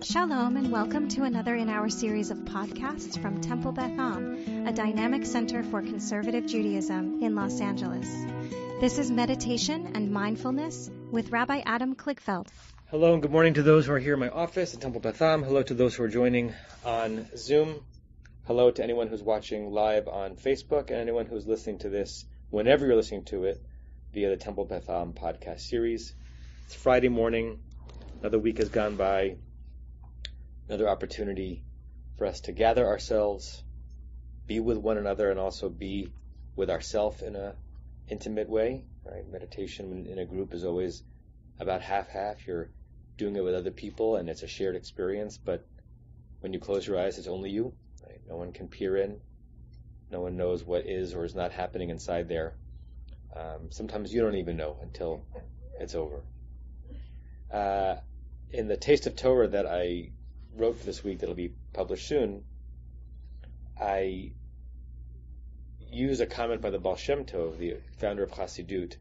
Shalom and welcome to another in our series of podcasts from Temple Beth Am, a dynamic center for conservative Judaism in Los Angeles. This is Meditation and Mindfulness with Rabbi Adam Kligfeld. Hello and good morning to those who are here in my office at Temple Beth Am. Hello to those who are joining on Zoom. Hello to anyone who's watching live on Facebook and anyone who's listening to this whenever you're listening to it via the Temple Beth Am podcast series. It's Friday morning. Another week has gone by. Another opportunity for us to gather ourselves, be with one another, and also be with ourselves in an intimate way. Right? Meditation in a group is always about half-half. You're doing it with other people, and it's a shared experience. But when you close your eyes, it's only you. Right? No one can peer in. No one knows what is or is not happening inside there. Sometimes you don't even know until it's over. In the Taste of Torah that I wrote for this week that'll be published soon, I use a comment by the Baal Shem Tov, the founder of Chassidut,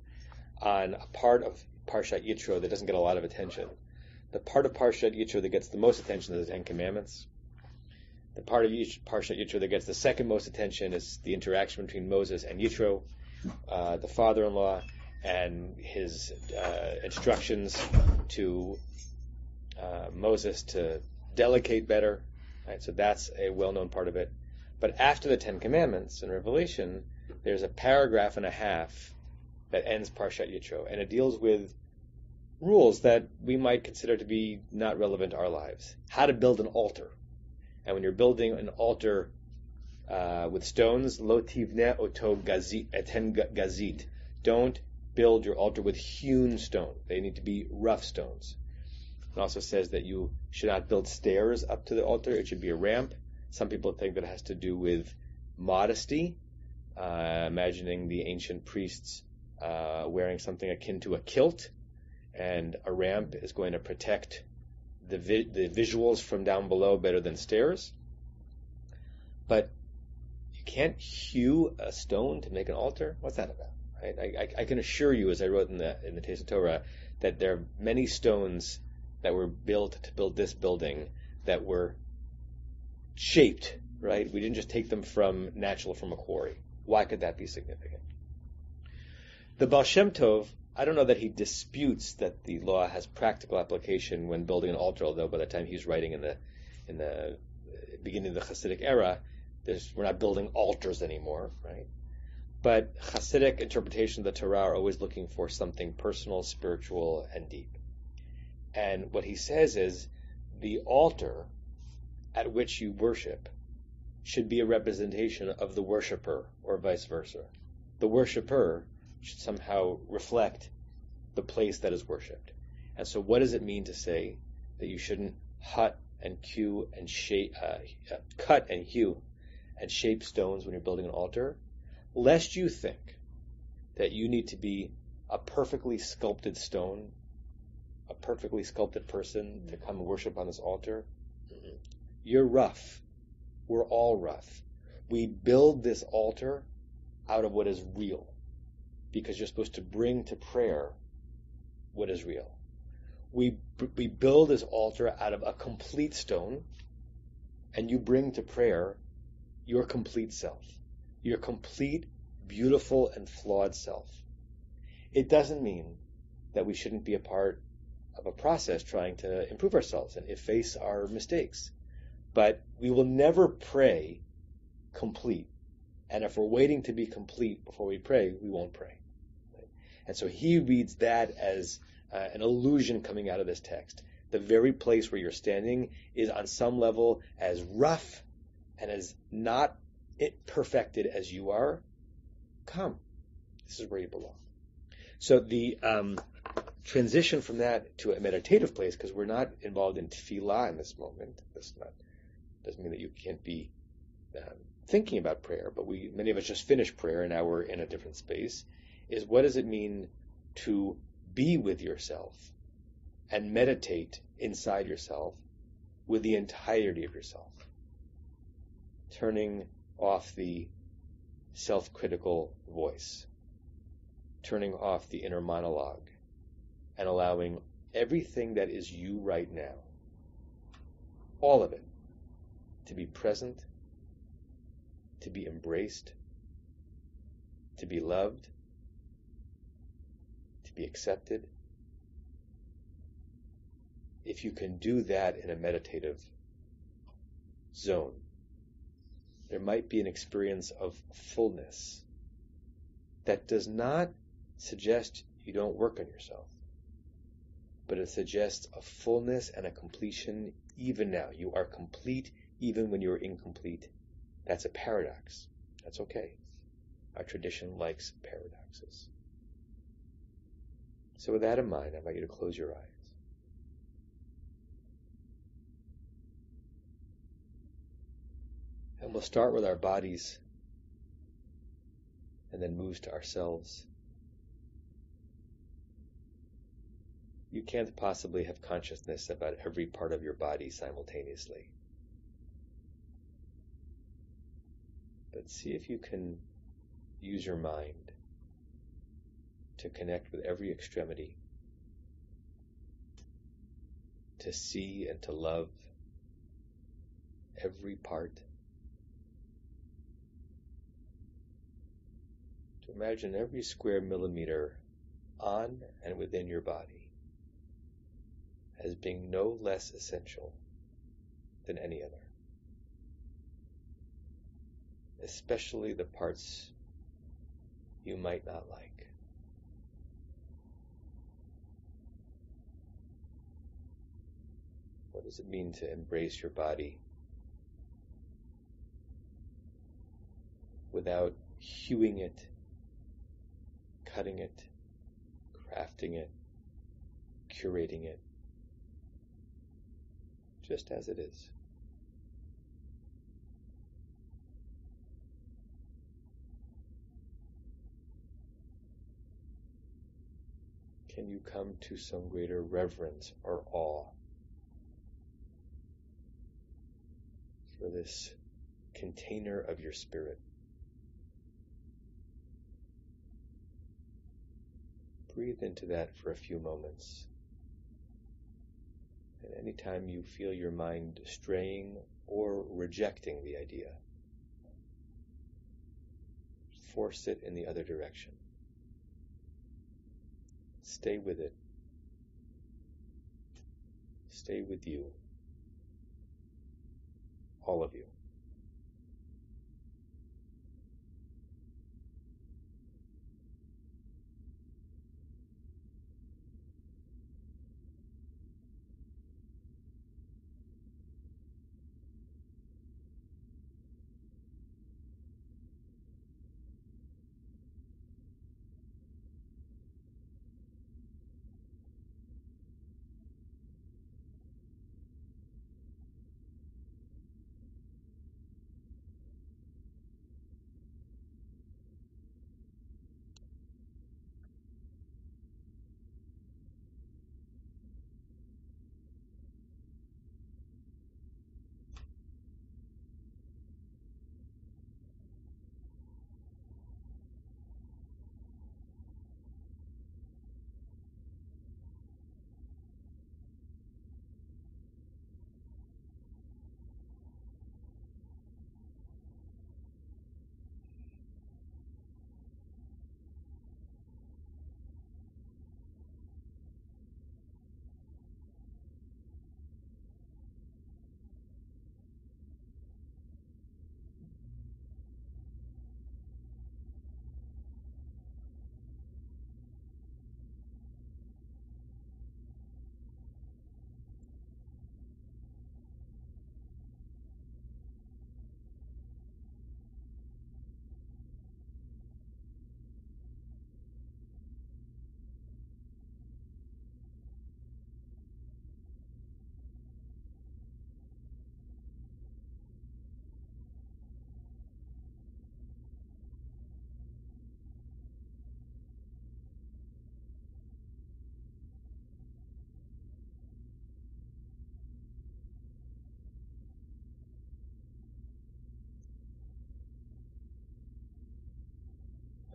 on a part of Parshat Yitro that doesn't get a lot of attention. The part of Parshat Yitro that gets the most attention is the Ten Commandments. The part of Parshat Yitro that gets the second most attention is the interaction between Moses and Yitro, the father-in-law, and his instructions to Moses to delegate better, right? So that's a well-known part of it. But after the Ten Commandments in Revelation, there's a paragraph and a half that ends Parshat Yitro, and it deals with rules that we might consider to be not relevant to our lives. How to build an altar. And when you're building an altar with stones, lo tivne oto eten gazit. Don't build your altar with hewn stone. They need to be rough stones. It also says that you should not build stairs up to the altar. It should be a ramp. Some people think that it has to do with modesty, imagining the ancient priests wearing something akin to a kilt, and a ramp is going to protect the visuals from down below better than stairs. But you can't hew a stone to make an altar. What's that about? Right? I can assure you, as I wrote in the Taste of Torah, that there are many stones that were built to build this building that were shaped, right? We didn't just take them from a quarry. Why could that be significant? The Baal Shem Tov, I don't know that he disputes that the law has practical application when building an altar, although by the time he's writing in the beginning of the Hasidic era, we're not building altars anymore, right? But Hasidic interpretation of the Torah are always looking for something personal, spiritual, and deep. And what he says is the altar at which you worship should be a representation of the worshiper, or vice versa. The worshiper should somehow reflect the place that is worshipped. And so what does it mean to say that you shouldn't cut and hew and shape stones when you're building an altar? Lest you think that you need to be a perfectly sculpted stone, a perfectly sculpted person to come and worship on this altar. You're rough. We're all rough. We build this altar out of what is real, because you're supposed to bring to prayer what is real. We build this altar out of a complete stone, and you bring to prayer your complete self, your complete, beautiful, and flawed self. It doesn't mean that we shouldn't be a part of a process trying to improve ourselves and efface our mistakes. But we will never pray complete. And if we're waiting to be complete before we pray, we won't pray. And so he reads that as an illusion coming out of this text. The very place where you're standing is on some level as rough and as not perfected as you are. Come. This is where you belong. So the transition from that to a meditative place, because we're not involved in tefillah in this moment. Doesn't mean that you can't be thinking about prayer, but many of us just finished prayer and now we're in a different space, is what does it mean to be with yourself and meditate inside yourself with the entirety of yourself, turning off the self-critical voice, turning off the inner monologue, and allowing everything that is you right now all of it, to be present, to be embraced, to be loved, to be accepted. If you can do that in a meditative zone, there might be an experience of fullness that does not suggest you don't work on yourself, but it suggests a fullness and a completion even now. You are complete even when you're incomplete. That's a paradox. That's okay. Our tradition likes paradoxes. So with that in mind, I invite you to close your eyes. And we'll start with our bodies and then move to ourselves. You can't possibly have consciousness about every part of your body simultaneously. But see if you can use your mind to connect with every extremity, to see and to love every part. To imagine every square millimeter on and within your body as being no less essential than any other. Especially the parts you might not like. What does it mean to embrace your body without hewing it, cutting it, crafting it, curating it, just as it is? Can you come to some greater reverence or awe for this container of your spirit? Breathe into that for a few moments. And anytime you feel your mind straying or rejecting the idea, force it in the other direction. Stay with it. Stay with you. All of you.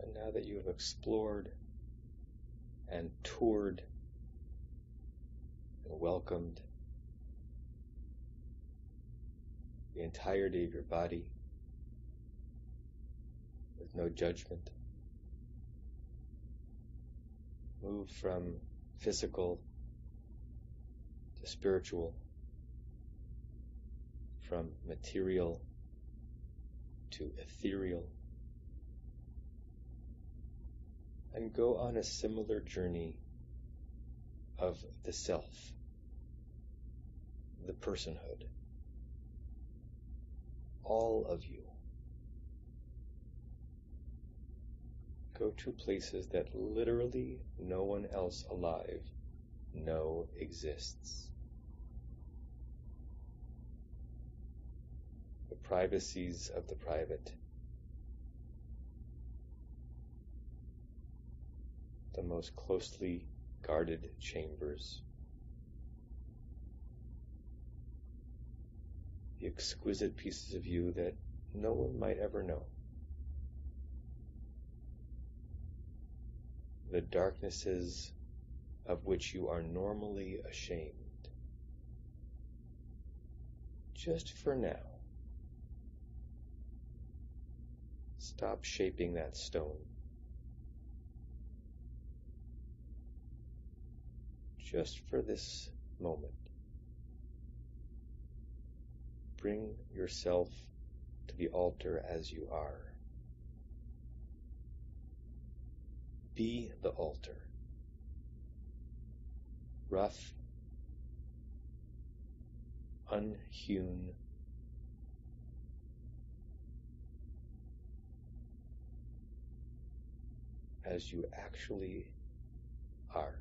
And now that you have explored and toured and welcomed the entirety of your body with no judgment. Move from physical to spiritual, from material to ethereal, and go on a similar journey of the self, the personhood, all of you. Go to places that literally no one else alive exists. The privacies of the private, the most closely guarded chambers, the exquisite pieces of you that no one might ever know, the darknesses of which you are normally ashamed. Just for now, stop shaping that stone. Just for this moment, bring yourself to the altar as you are. Be the altar. Rough, unhewn, as you actually are.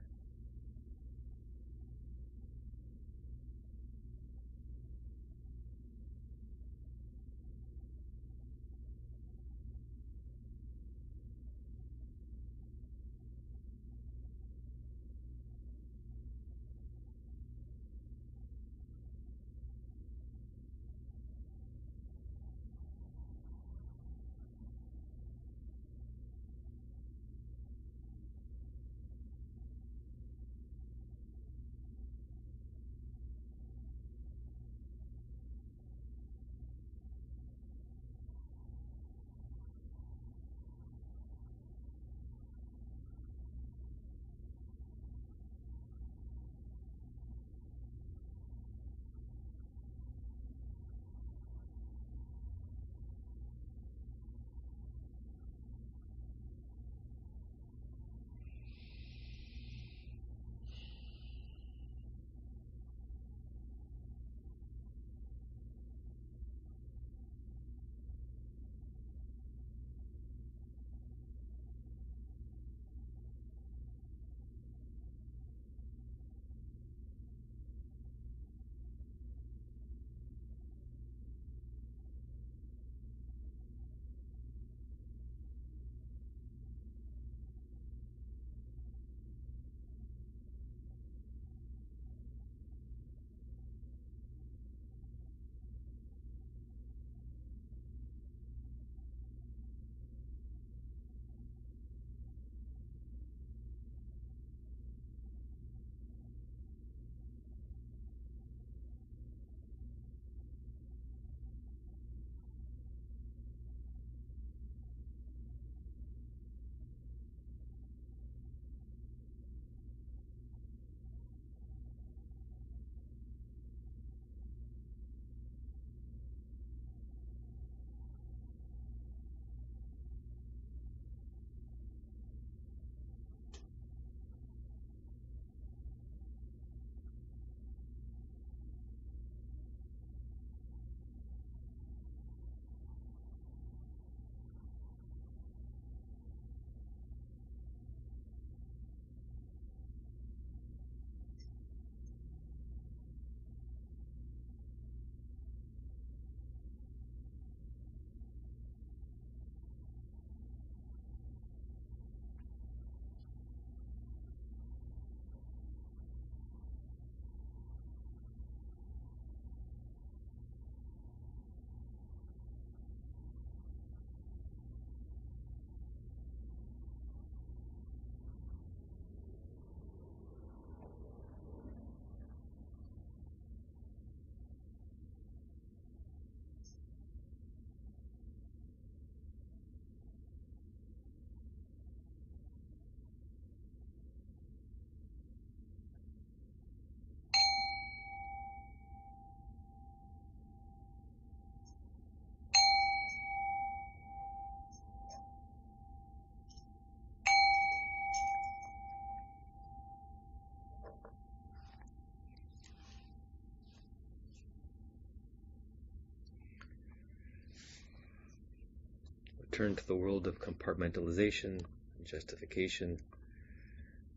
return to the world of compartmentalization, and justification,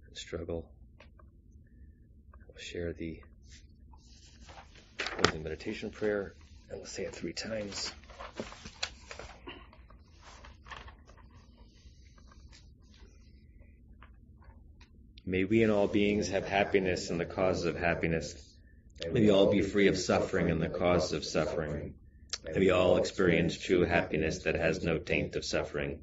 and struggle. We'll share the closing meditation prayer, and we'll say it 3 times. May we and all beings have happiness and the causes of happiness. May we all be free of suffering and the causes of suffering. May we all experience true happiness that has no taint of suffering.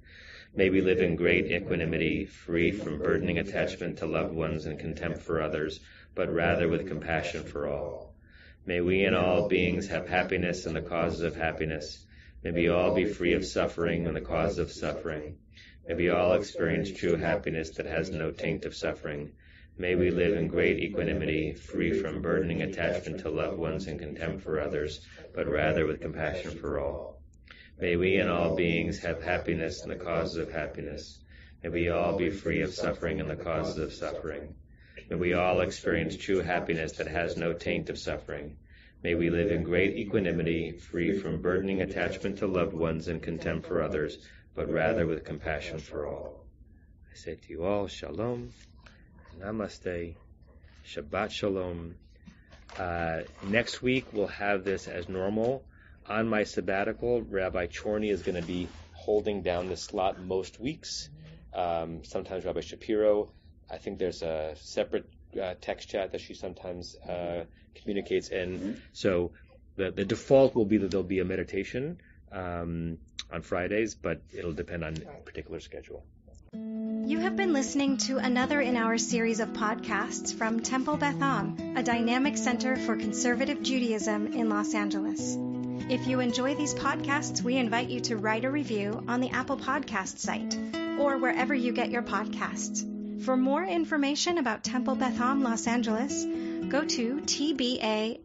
May we live in great equanimity, free from burdening attachment to loved ones and contempt for others, but rather with compassion for all. May we and all beings have happiness and the causes of happiness. May we all be free of suffering and the causes of suffering. May we all experience true happiness that has no taint of suffering. May we live in great equanimity, free from burdening attachment to loved ones and contempt for others, but rather with compassion for all. May we and all beings have happiness and the causes of happiness. May we all be free of suffering and the causes of suffering. May we all experience true happiness that has no taint of suffering. May we live in great equanimity, free from burdening attachment to loved ones and contempt for others, but rather with compassion for all. I say to you all, Shalom, Namaste, Shabbat Shalom. Next week we'll have this as normal. On my sabbatical, Rabbi Chorny is going to be holding down the slot most weeks. Sometimes Rabbi Shapiro. I think there's a separate text chat that she sometimes communicates in. So the default will be that there'll be a meditation on Fridays, but it'll depend on a particular schedule. You have been listening to another in our series of podcasts from Temple Beth Am, a dynamic center for conservative Judaism in Los Angeles. If you enjoy these podcasts, we invite you to write a review on the Apple Podcast site or wherever you get your podcasts. For more information about Temple Beth Am Los Angeles, go to tbala.org.